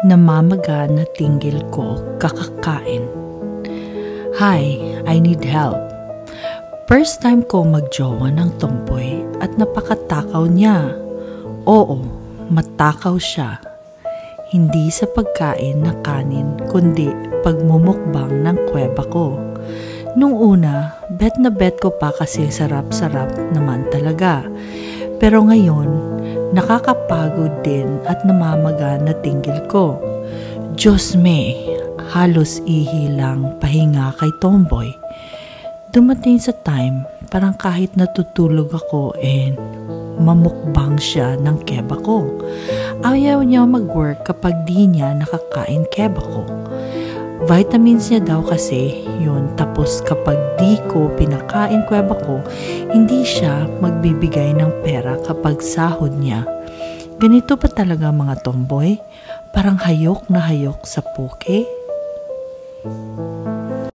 Namamaga na tinggil ko kakakain. Hi, I need help. First time ko magjowa ng tomboy at napakatakaw niya. Oo, matakaw siya. Hindi sa pagkain na kanin kundi pagmumukbang ng kweba ko. Nung una, bet na bet ko pa kasi sarap-sarap naman talaga. Pero ngayon, nakakapagod din at namamaga na tinggil ko. Diyos me, halos ihilang pahinga kay tomboy. Dumating sa time, parang kahit natutulog ako mamukbang siya ng keba ko. Ayaw niya mag-work kapag di niya nakakain keba ko. Vitamins niya daw kasi yun, tapos kapag di ko pinakain kweba ko, hindi siya magbibigay ng pera kapag sahod niya. Ganito pa talaga mga tomboy? Parang hayok na hayok sa poke?